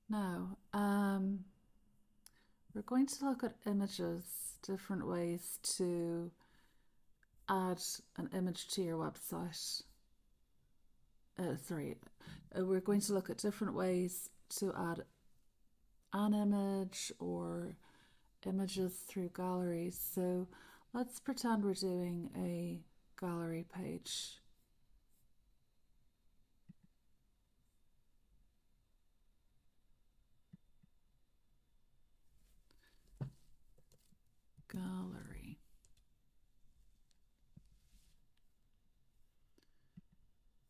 Now, we're going to look at images, different ways to add an image to your website. Sorry, we're going to look at different ways to add an image or images through galleries. So let's pretend we're doing a gallery page. Gallery.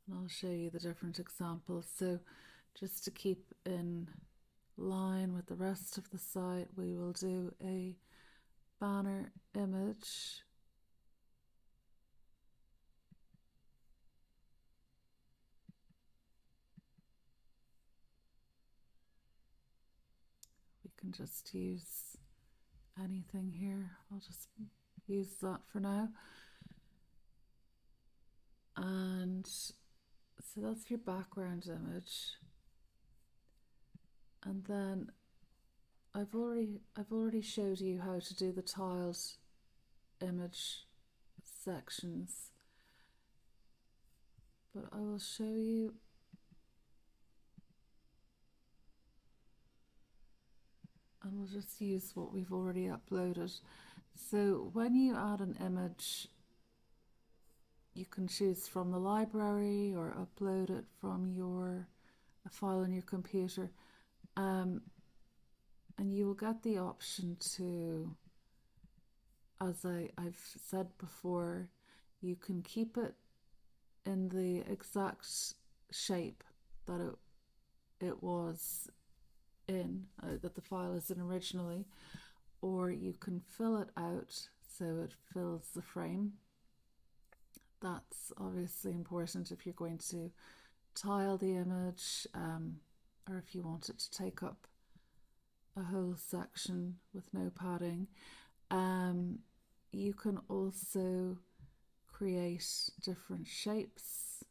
And I'll show you the different examples. So just to keep in line with the rest of the site, we will do a banner image. We can just use anything here. I'll just use that for now. And so that's your background image. And then I've already showed you how to do the tiled image sections, but I will show you and we'll just use what we've already uploaded. So when you add an image, you can choose from the library or upload it from a file on your computer, and you will get the option to, as I've said before, you can keep it in the exact shape that it was in, that the file is in originally, or you can fill it out so it fills the frame. That's obviously important if you're going to tile the image, or if you want it to take up a whole section with no padding. You can also create different shapes.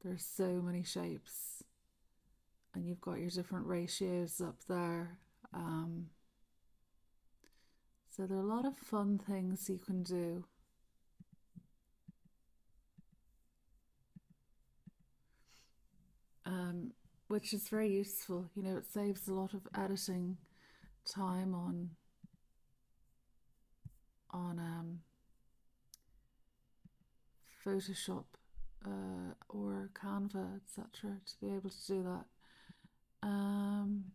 There's so many shapes, and you've got your different ratios up there. So there are a lot of fun things you can do. Which is very useful. You know, it saves a lot of editing time on Photoshop or Canva, etc., to be able to do that. And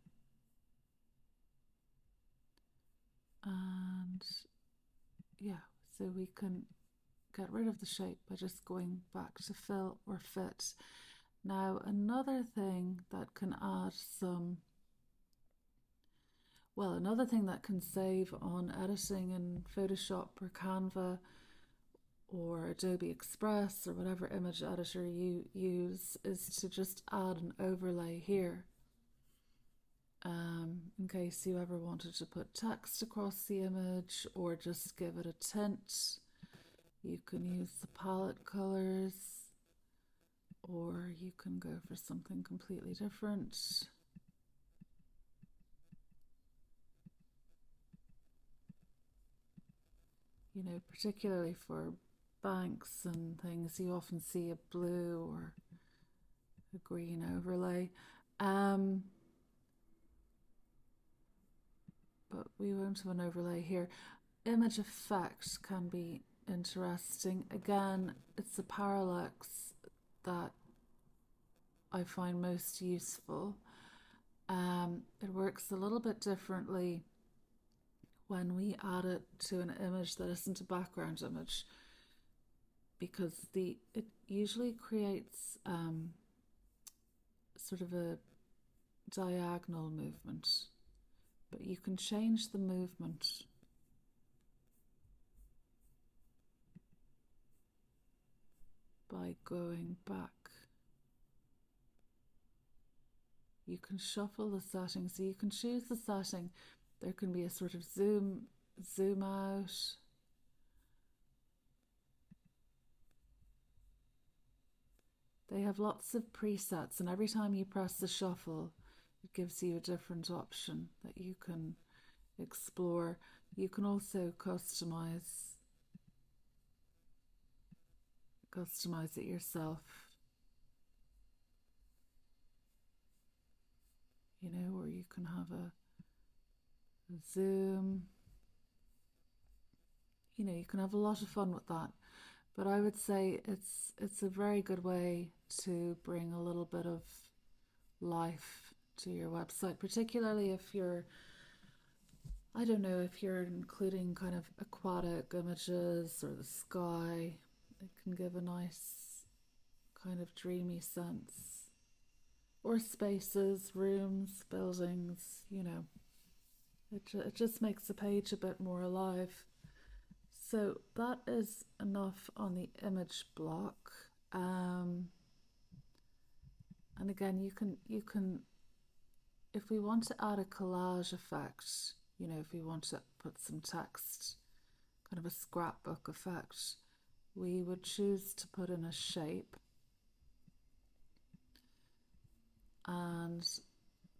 yeah, so we can get rid of the shape by just going back to fill or fit. Now, another thing that can add some, well, another thing that can save on editing in Photoshop or Canva or Adobe Express or whatever image editor you use is to just add an overlay here. In case you ever wanted to put text across the image or just give it a tint, you can use the palette colors, or you can go for something completely different. You know, particularly for banks and things, you often see a blue or a green overlay. But we won't have an overlay here. Image effect can be interesting. Again, it's the parallax that I find most useful. It works a little bit differently when we add it to an image that isn't a background image, because it usually creates sort of a diagonal movement, but you can change the movement by going back. You can shuffle the settings, so you can choose the setting. There can be a sort of zoom out. They have lots of presets, and every time you press the shuffle, It gives you a different option that you can explore. You can also customize it yourself, you know, or you can have a zoom, you know, you can have a lot of fun with that. But I would say it's a very good way to bring a little bit of life to your website, particularly if you're, I don't know, if you're including kind of aquatic images or the sky. It can give a nice kind of dreamy sense. Or spaces, rooms, buildings, you know. It just makes the page a bit more alive. So that is enough on the image block. And again, you can if we want to add a collage effect, you know, if we want to put some text, kind of a scrapbook effect, we would choose to put in a shape, and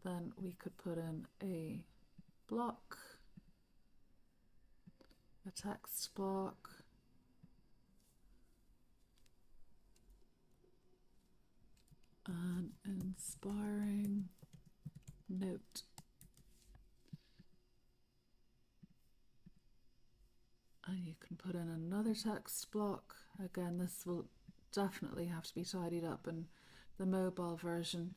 then we could put in a block, a text block, an inspiring note. And you can put in another text block. Again, this will definitely have to be tidied up in the mobile version.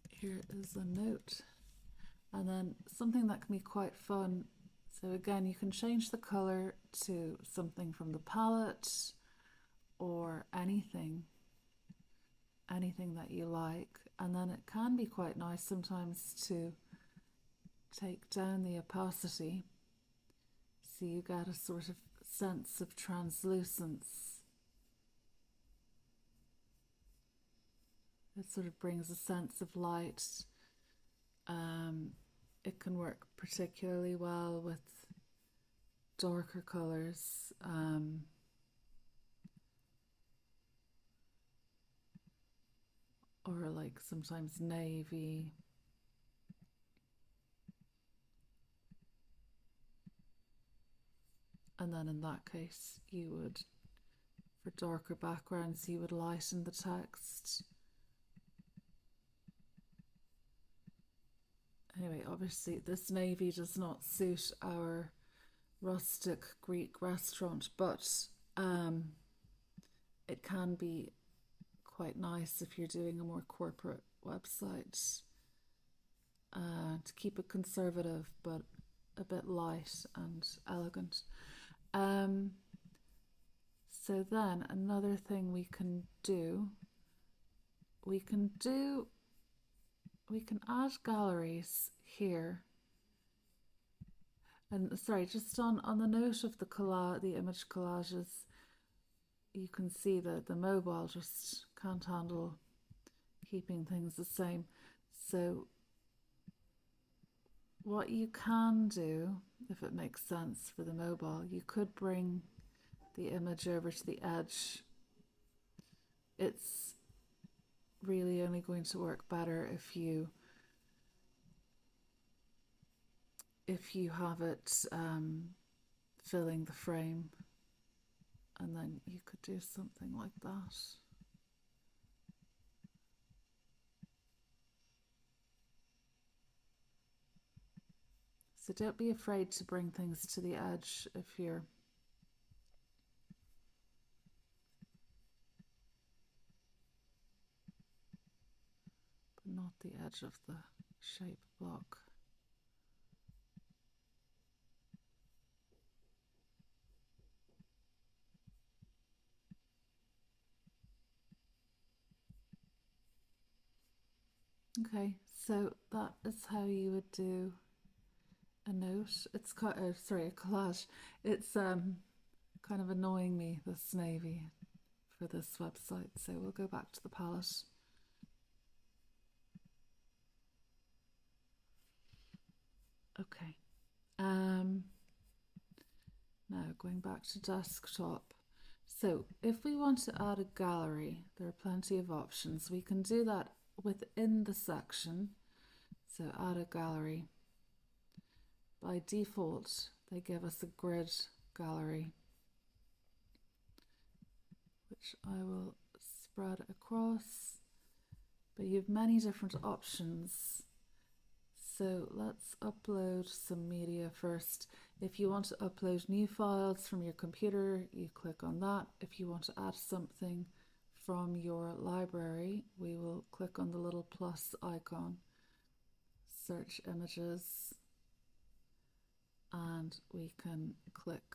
Here is a note. And then something that can be quite fun. So again, you can change the color to something from the palette or anything that you like. And then it can be quite nice sometimes to take down the opacity so you get a sort of sense of translucence. It sort of brings a sense of light. It can work particularly well with darker colours. Or like sometimes navy. And then in that case, you would, for darker backgrounds, you would lighten the text. Anyway, obviously this navy does not suit our rustic Greek restaurant, but it can be quite nice if you're doing a more corporate website, to keep it conservative but a bit light and elegant. So then another thing we can add galleries here. And sorry, just on the note of the image collages, you can see that the mobile just can't handle keeping things the same. So what you can do, if it makes sense for the mobile, you could bring the image over to the edge. It's really only going to work better if you have it filling the frame, and then you could do something like that. So don't be afraid to bring things to the edge if you're but not the edge of the shape block. Okay, so that is how you would do a note. It's quite a collage. It's kind of annoying me, this navy, for this website. So we'll go back to the palette. Okay. Now going back to desktop. So if we want to add a gallery, there are plenty of options. We can do that within the section. So add a gallery. By default, they give us a grid gallery, which I will spread across. But you have many different options. So let's upload some media first. If you want to upload new files from your computer, you click on that. If you want to add something from your library, we will click on the little plus icon, search images, and we can click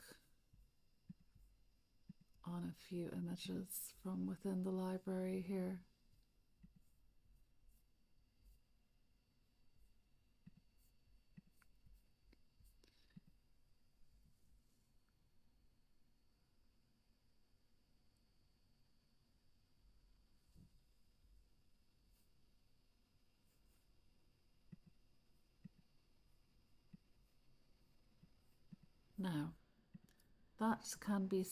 on a few images from within the library here. Now, that can be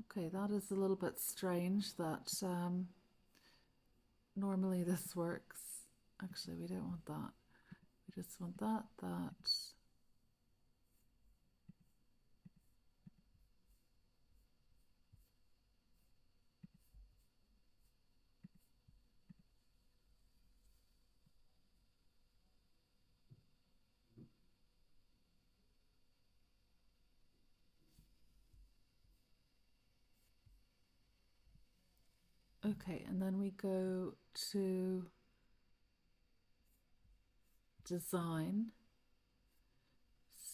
okay, that is a little bit strange that normally this works. Actually, we don't want that. We just want that. Okay, and then we go to design.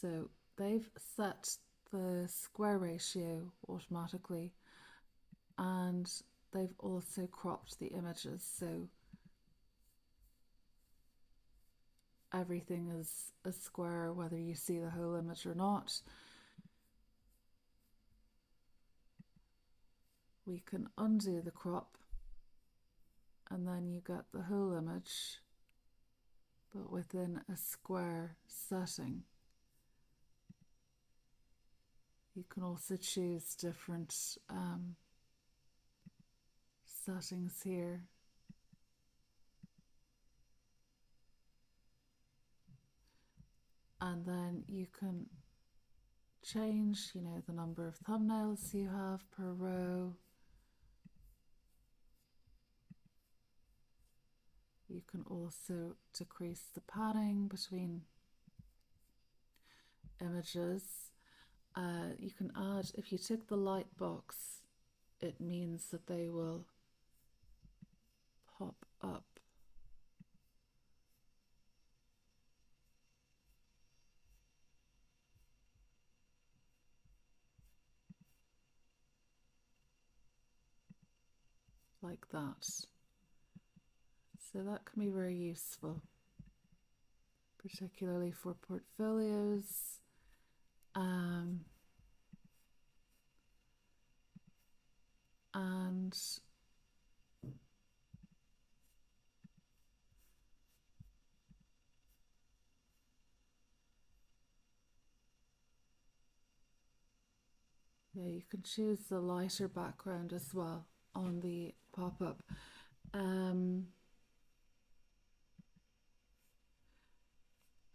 So they've set the square ratio automatically, and they've also cropped the images, so everything is a square whether you see the whole image or not. We can undo the crop, and then you get the whole image, but within a square setting. You can also choose different settings here. And then you can change, the number of thumbnails you have per row. You can also decrease the padding between images. You can add, if you tick the light box, it means that they will pop up. Like that. So that can be very useful, particularly for portfolios. And yeah, you can choose the lighter background as well on the pop-up.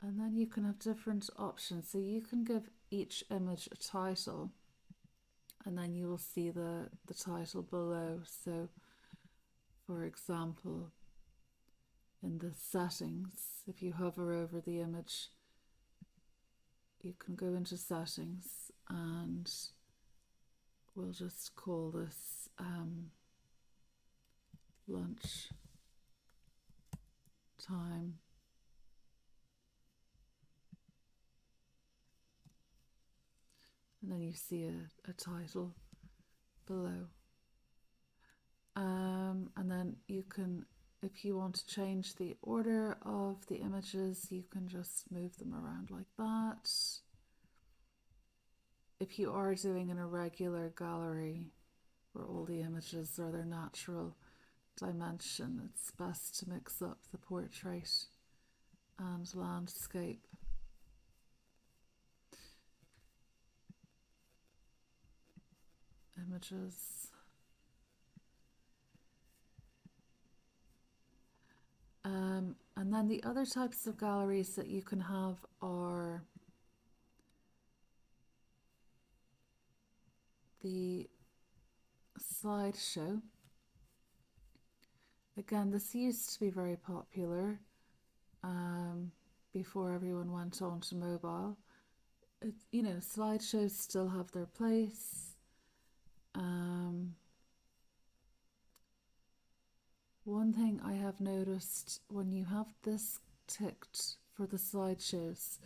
And then you can have different options. So you can give each image a title, and then you will see the title below. So for example, in the settings, if you hover over the image, you can go into settings, and we'll just call this lunch time. And then you see a title below. And then you can, if you want to change the order of the images, you can just move them around like that. If you are doing an irregular gallery where all the images are their natural dimension, it's best to mix up the portrait and landscape. images. And then the other types of galleries that you can have are the Slideshow. Again, this used to be very popular before everyone went on to mobile. You know, slideshows still have their place. One thing I have noticed, when you have this ticked for the slideshows,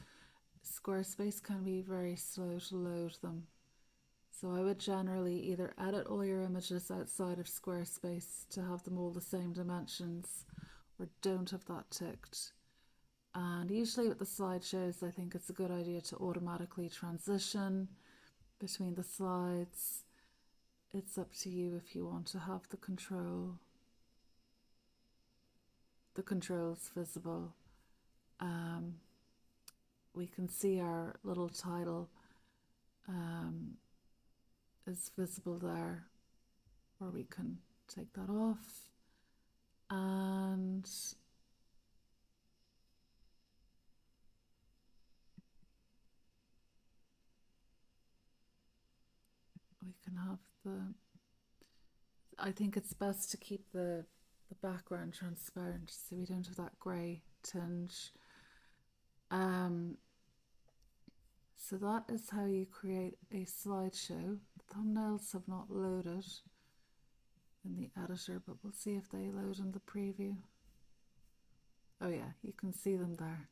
Squarespace can be very slow to load them. So I would generally either edit all your images outside of Squarespace to have them all the same dimensions, or don't have that ticked. And usually with the slideshows, I think it's a good idea to automatically transition between the slides. It's up to you if you want to have the controls visible. We can see our little title is visible there, or we can take that off, and we can have I think it's best to keep the background transparent so we don't have that grey tinge. So that is how you create a slideshow. The thumbnails have not loaded in the editor, but we'll see if they load in the preview. Oh yeah, you can see them there.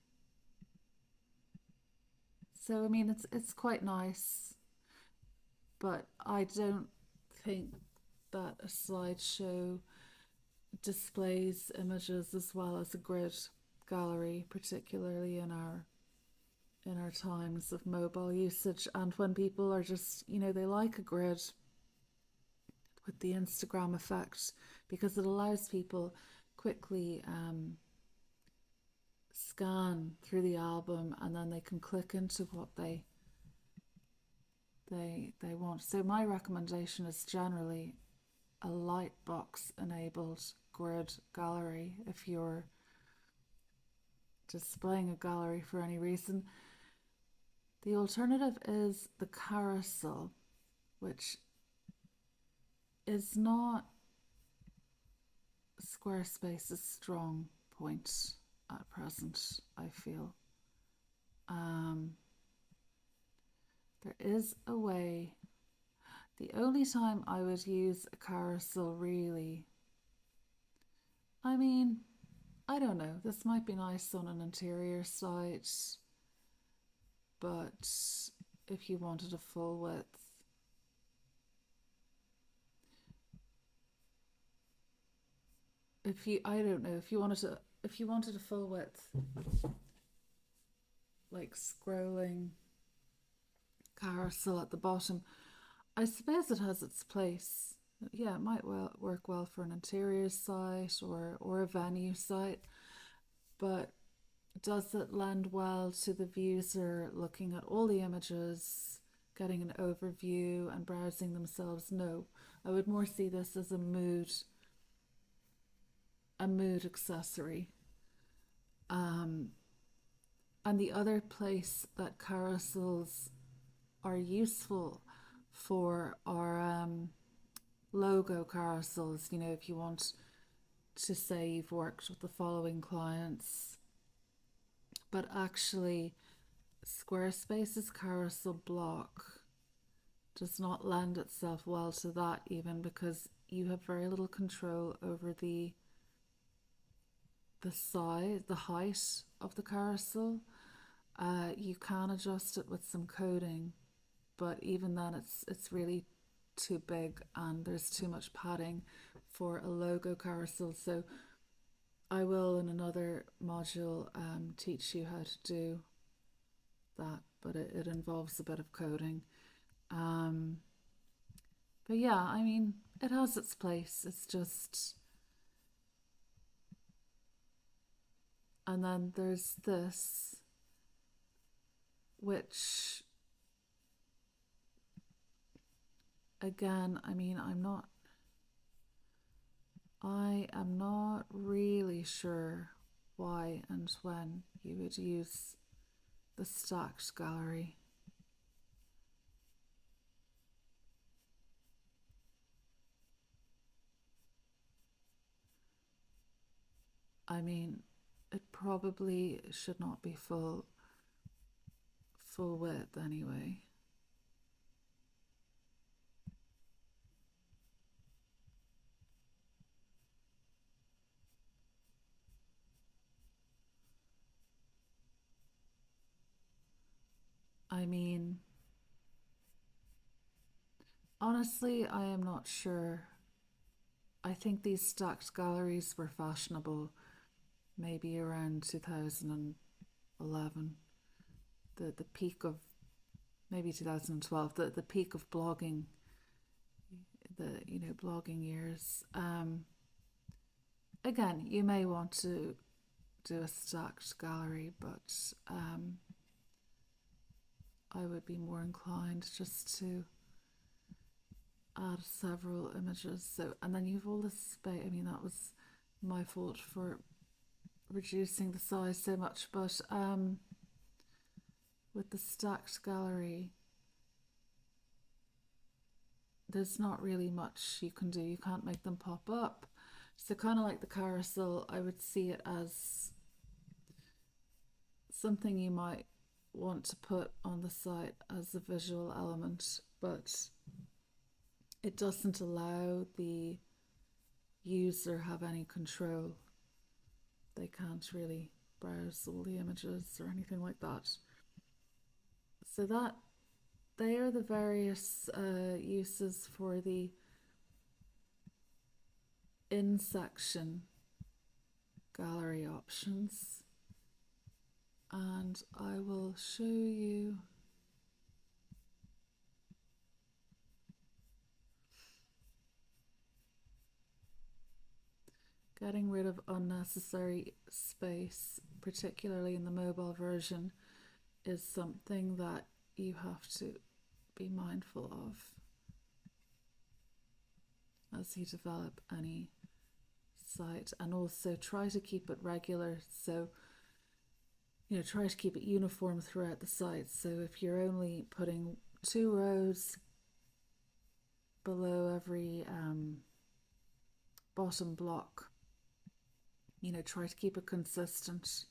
So I mean, it's quite nice, but I don't think that a slideshow displays images as well as a grid gallery, particularly in our times of mobile usage, and when people are just, you know, they like a grid with the Instagram effect because it allows people quickly scan through the album, and then they can click into what they want. So my recommendation is generally a lightbox enabled grid gallery if you're displaying a gallery for any reason. The alternative is the Carousel, which is not Squarespace's strong point at present, I feel. There is a way. The only time I would use a carousel, really, I mean, I don't know, this might be nice on an interior site, but if you wanted a full width, I don't know, if you wanted a full width, like scrolling carousel at the bottom, I suppose it has its place. Yeah, it might work well for an interior site or a venue site, but does it lend well to the user looking at all the images, getting an overview and browsing themselves? No, I would more see this as a mood accessory. And the other place that carousels are useful for are logo carousels. You know, if you want to say you've worked with the following clients, but actually Squarespace's carousel block does not lend itself well to that, even because you have very little control over the size, the height of the carousel. You can adjust it with some coding, but even then it's really too big and there's too much padding for a logo carousel. So I will in another module teach you how to do that, but it involves a bit of coding. But yeah, I mean, it has its place. It's just, and then there's this, which again, I mean, I am not really sure why and when you would use the stacked gallery. I mean, it probably should not be full width anyway. I mean, honestly, I am not sure. I think these stacked galleries were fashionable maybe around 2011, the peak of maybe 2012, the peak of blogging, the blogging years. Again, you may want to do a stacked gallery, but I would be more inclined just to add several images. So, and then you've all this space. I mean, that was my fault for reducing the size so much, but with the stacked gallery, there's not really much you can do. You can't make them pop up. So kind of like the carousel, I would see it as something you might want to put on the site as a visual element, but it doesn't allow the user have any control. They can't really browse all the images or anything like that. So that they are the various uses for the in section gallery options, and I will show you getting rid of unnecessary space, particularly in the mobile version, is something that you have to be mindful of as you develop any site, and also try to keep it regular. So try to keep it uniform throughout the site. So if you're only putting 2 rows below every bottom block, try to keep it consistent.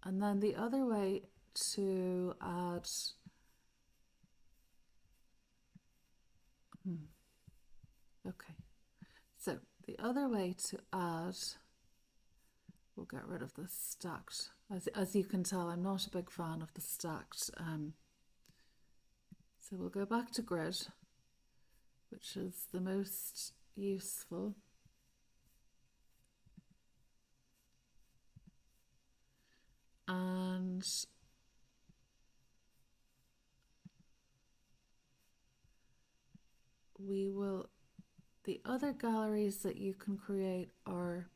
And then the other way to add okay, so the other way to add, we'll get rid of the stacked. As you can tell, I'm not a big fan of the stacked. So we'll go back to grid, which is the most useful. And the other galleries that you can create are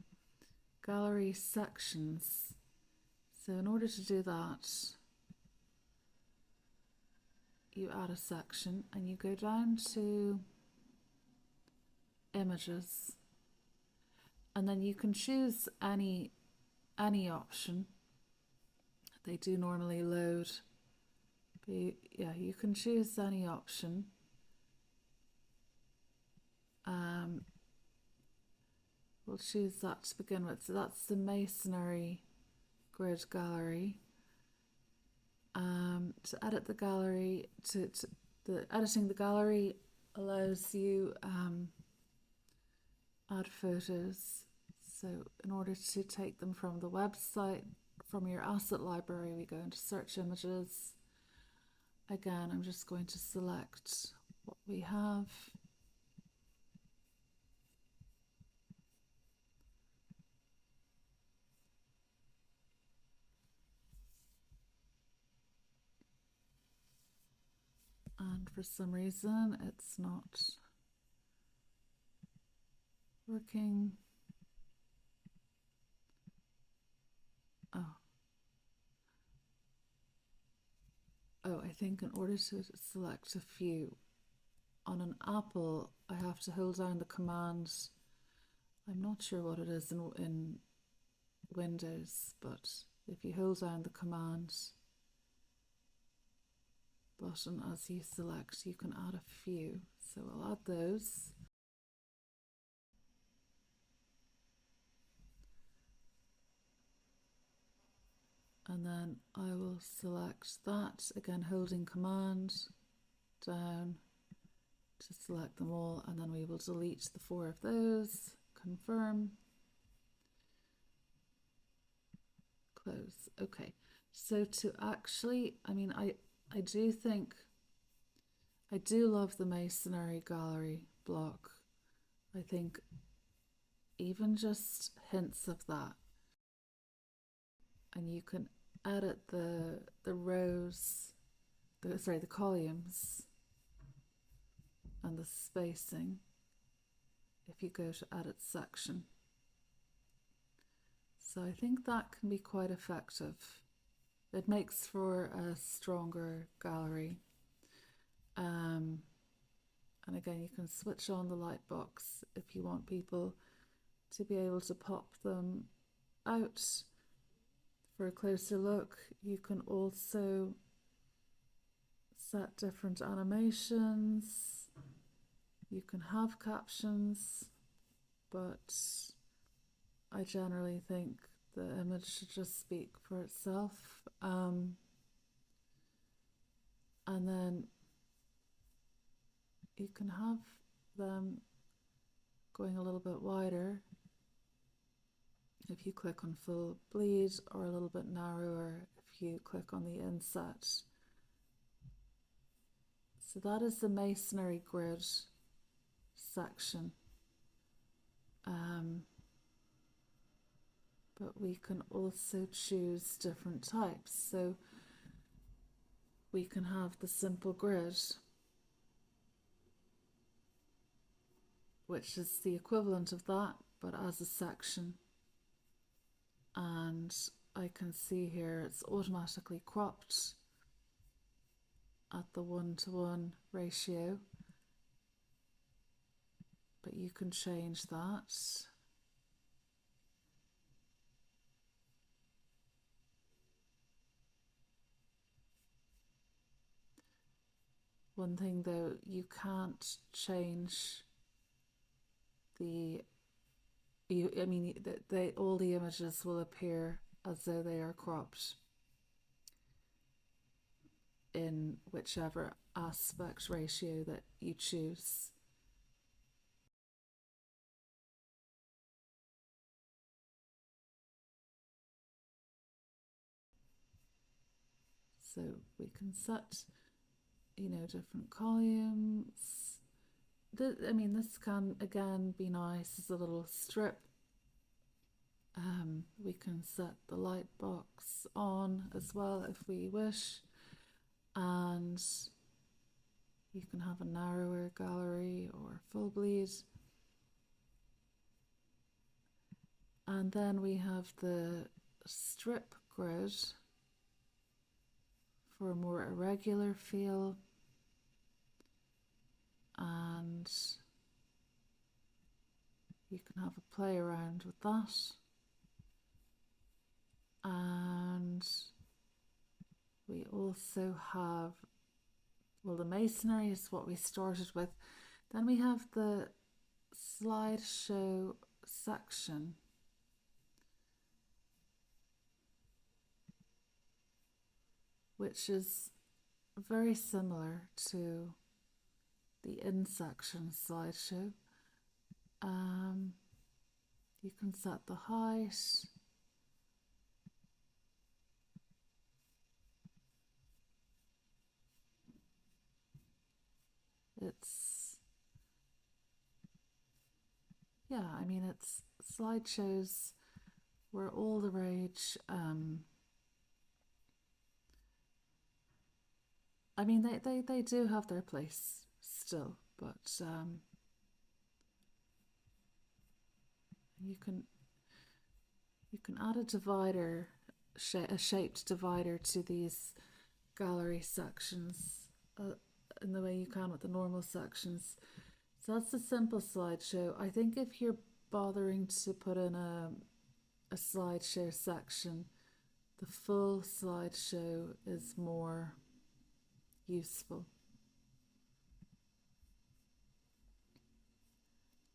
gallery sections. So in order to do that, you add a section and you go down to images, and then you can choose any option. They do normally load, but you can choose any option. We'll choose that to begin with. So that's the masonry grid gallery. To edit the gallery, editing the gallery allows you add photos. So in order to take them from the website, from your asset library, we go into search images. Again, I'm just going to select what we have. And for some reason, it's not working. I think in order to select a few, on an Apple, I have to hold down the command. I'm not sure what it is in Windows, but if you hold down the command button as you select, you can add a few. So I'll add those. And then I will select that, again holding command down to select them all, and then we will delete the 4 of those, confirm, close. Okay, so to actually, I mean, I do think, I do love the masonry gallery block. I think even just hints of that, and you can edit the rows, the columns and the spacing if you go to edit section. So I think that can be quite effective. It makes for a stronger gallery. And again, you can switch on the light box if you want people to be able to pop them out for a closer look. You can also set different animations. You can have captions, but I generally think the image should just speak for itself. And then you can have them going a little bit wider if you click on full bleed, or a little bit narrower if you click on the inset. So that is the masonry grid section. But we can also choose different types. So we can have the simple grid, which is the equivalent of that, but as a section. And I can see here it's automatically cropped at the 1:1 ratio, but you can change that. One thing though, you can't change all the images will appear as though they are cropped in whichever aspect ratio that you choose. So we can set, different columns. This can again be nice as a little strip. We can set the light box on as well if we wish, and you can have a narrower gallery or full bleed. And then we have the strip grid for a more irregular feel, and you can have a play around with that. And we also have, well, the masonry is what we started with. Then we have the slideshow section, which is very similar to the in section slideshow. You can set the height. It's slideshows were all the rage. They do have their place still, but you can add a divider, a shaped divider to these gallery sections in the way you can with the normal sections. So that's a simple slideshow. I think if you're bothering to put in a slideshow section, the full slideshow is more useful.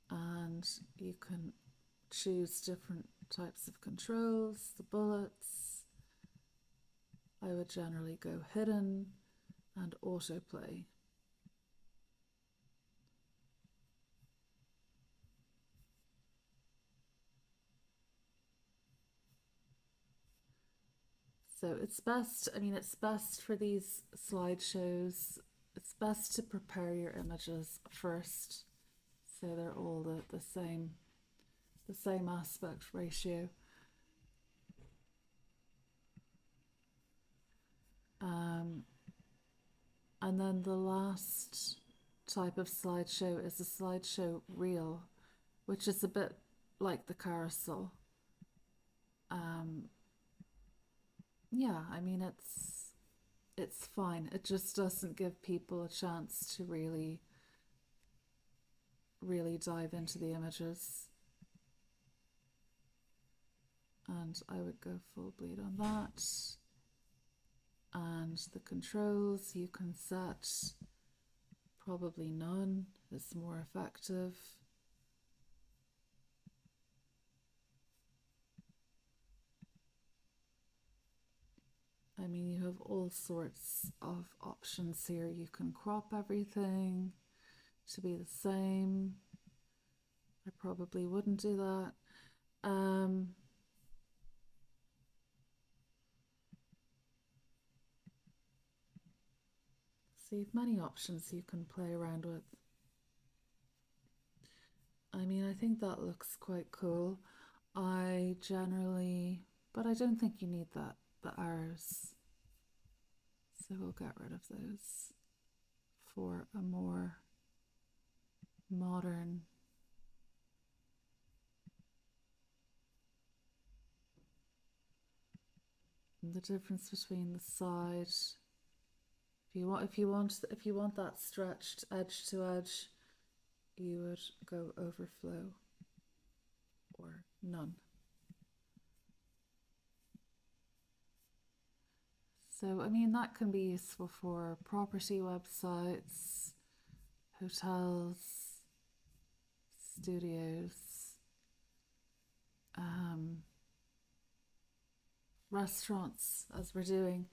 And you can choose different types of controls, the bullets. I would generally go hidden and autoplay. So it's best, I mean, it's best for these slideshows, it's best to prepare your images first. So they're all the same aspect ratio. And then the last type of slideshow is a slideshow reel, which is a bit like the carousel. Yeah, I mean it's fine. It just doesn't give people a chance to really dive into the images. And I would go full bleed on that. And the controls you can set, probably none is more effective. I mean, you have all sorts of options here. You can crop everything to be the same. I probably wouldn't do that. So you've many options you can play around with. I mean, I think that looks quite cool. I generally, but I don't think you need the arrows. So we'll get rid of those for a more modern the difference between the side. If you want that stretched edge to edge, you would go overflow or none. So I mean that can be useful for property websites, hotels, studios, restaurants, as we're doing.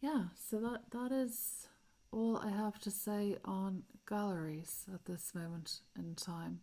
Yeah, so that is all I have to say on galleries at this moment in time.